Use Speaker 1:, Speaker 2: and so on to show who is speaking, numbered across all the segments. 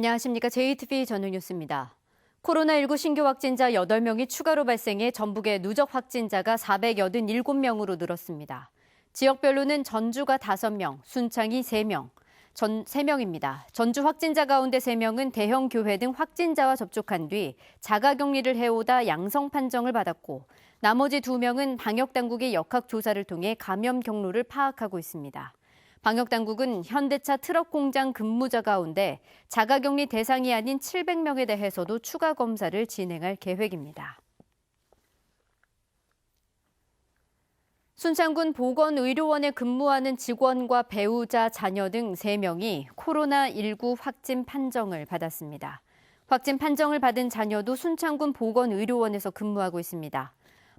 Speaker 1: 안녕하십니까. JTBC 전용뉴스입니다. 코로나19 신규 확진자 8명이 추가로 발생해 전북의 누적 확진자가 487명으로 늘었습니다. 지역별로는 전주가 5명, 순창이 3명, 3명입니다. 전주 확진자 가운데 3명은 대형 교회 등 확진자와 접촉한 뒤 자가격리를 해오다 양성 판정을 받았고 나머지 2명은 방역당국의 역학조사를 통해 감염 경로를 파악하고 있습니다. 방역당국은 현대차 트럭 공장 근무자 가운데 자가격리 대상이 아닌 700명에 대해서도 추가 검사를 진행할 계획입니다. 순창군 보건의료원에 근무하는 직원과 배우자, 자녀 등 3명이 코로나19 확진 판정을 받았습니다. 확진 판정을 받은 자녀도 순창군 보건의료원에서 근무하고 있습니다.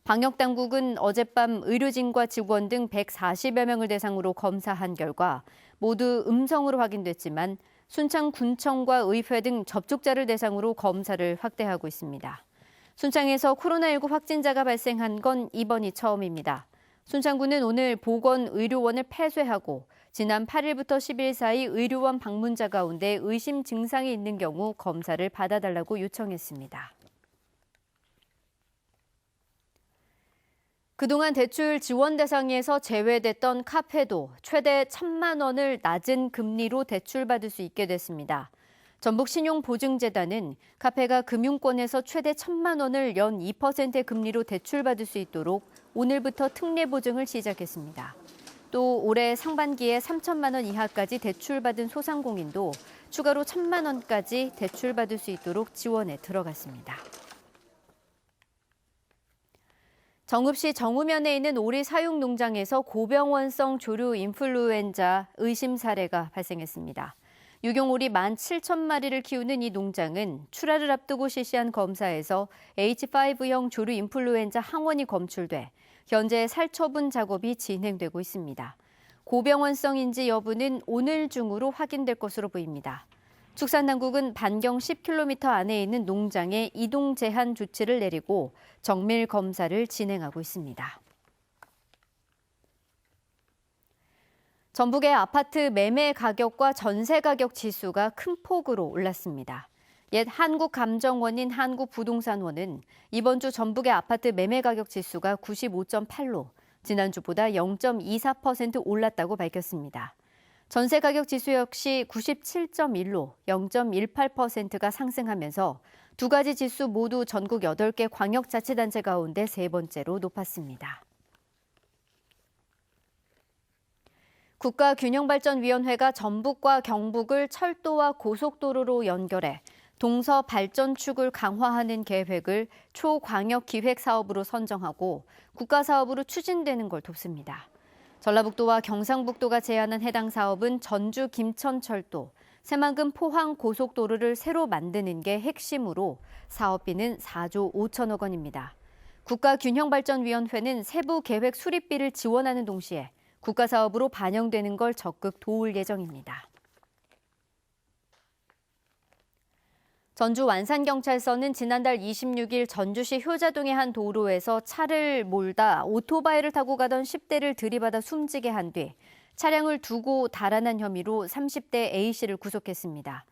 Speaker 1: 방역당국은 어젯밤 의료진과 직원 등 140여 명을 대상으로 검사한 결과 모두 음성으로 확인됐지만 순창군청과 의회 등 접촉자를 대상으로 검사를 확대하고 있습니다. 순창에서 코로나19 확진자가 발생한 건 이번이 처음입니다. 순창군은 오늘 보건의료원을 폐쇄하고 지난 8일부터 10일 사이 의료원 방문자 가운데 의심 증상이 있는 경우 검사를 받아달라고 요청했습니다. 그동안 대출 지원 대상에서 제외됐던 카페도 최대 1,000만 원을 낮은 금리로 대출받을 수 있게 됐습니다. 전북신용보증재단은 카페가 금융권에서 최대 1,000만 원을 연 2%의 금리로 대출받을 수 있도록 오늘부터 특례 보증을 시작했습니다. 또 올해 상반기에 3천만 원 이하까지 대출받은 소상공인도 추가로 1,000만 원까지 대출받을 수 있도록 지원에 들어갔습니다. 정읍시 정읍면에 있는 오리 사육 농장에서 고병원성 조류 인플루엔자 의심 사례가 발생했습니다. 유경오리 17,000마리를 키우는 이 농장은 출하를 앞두고 실시한 검사에서 H5형 조류 인플루엔자 항원이 검출돼 현재 살처분 작업이 진행되고 있습니다. 고병원성인지 여부는 오늘 중으로 확인될 것으로 보입니다. 축산당국은 반경 10km 안에 있는 농장에 이동 제한 조치를 내리고 정밀 검사를 진행하고 있습니다. 전북의 아파트 매매 가격과 전세 가격 지수가 큰 폭으로 올랐습니다. 옛 한국감정원인 한국부동산원은 이번 주 전북의 아파트 매매 가격 지수가 95.8로 지난주보다 0.24% 올랐다고 밝혔습니다. 전세 가격 지수 역시 97.1로 0.18%가 상승하면서 두 가지 지수 모두 전국 8개 광역자치단체 가운데 세 번째로 높았습니다. 국가균형발전위원회가 전북과 경북을 철도와 고속도로로 연결해 동서 발전축을 강화하는 계획을 초광역기획사업으로 선정하고 국가사업으로 추진되는 걸 돕습니다. 전라북도와 경상북도가 제안한 해당 사업은 전주 김천철도, 새만금 포항 고속도로를 새로 만드는 게 핵심으로 사업비는 4조 5천억 원입니다. 국가균형발전위원회는 세부 계획 수립비를 지원하는 동시에 국가사업으로 반영되는 걸 적극 도울 예정입니다. 전주 완산경찰서는 지난달 26일 전주시 효자동의 한 도로에서 차를 몰다 오토바이를 타고 가던 10대를 들이받아 숨지게 한 뒤 차량을 두고 달아난 혐의로 30대 A씨를 구속했습니다.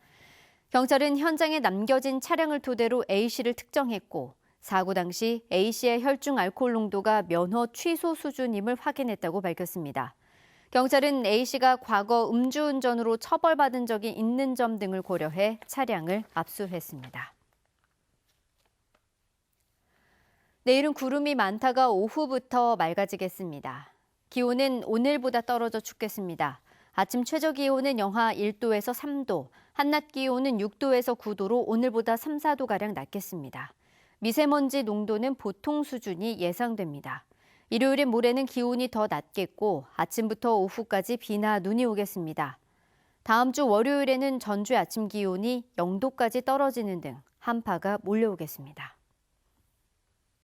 Speaker 1: 경찰은 현장에 남겨진 차량을 토대로 A씨를 특정했고 사고 당시 A씨의 혈중 알코올 농도가 면허 취소 수준임을 확인했다고 밝혔습니다. 경찰은 A씨가 과거 음주운전으로 처벌받은 적이 있는 점 등을 고려해 차량을 압수했습니다. 내일은 구름이 많다가 오후부터 맑아지겠습니다. 기온은 오늘보다 떨어져 춥겠습니다. 아침 최저 기온은 영하 1도에서 3도, 한낮 기온은 6도에서 9도로 오늘보다 3, 4도가량 낮겠습니다. 미세먼지 농도는 보통 수준이 예상됩니다. 일요일인 모레는 기온이 더 낮겠고 아침부터 오후까지 비나 눈이 오겠습니다. 다음 주 월요일에는 전주의 아침 기온이 0도까지 떨어지는 등 한파가 몰려오겠습니다.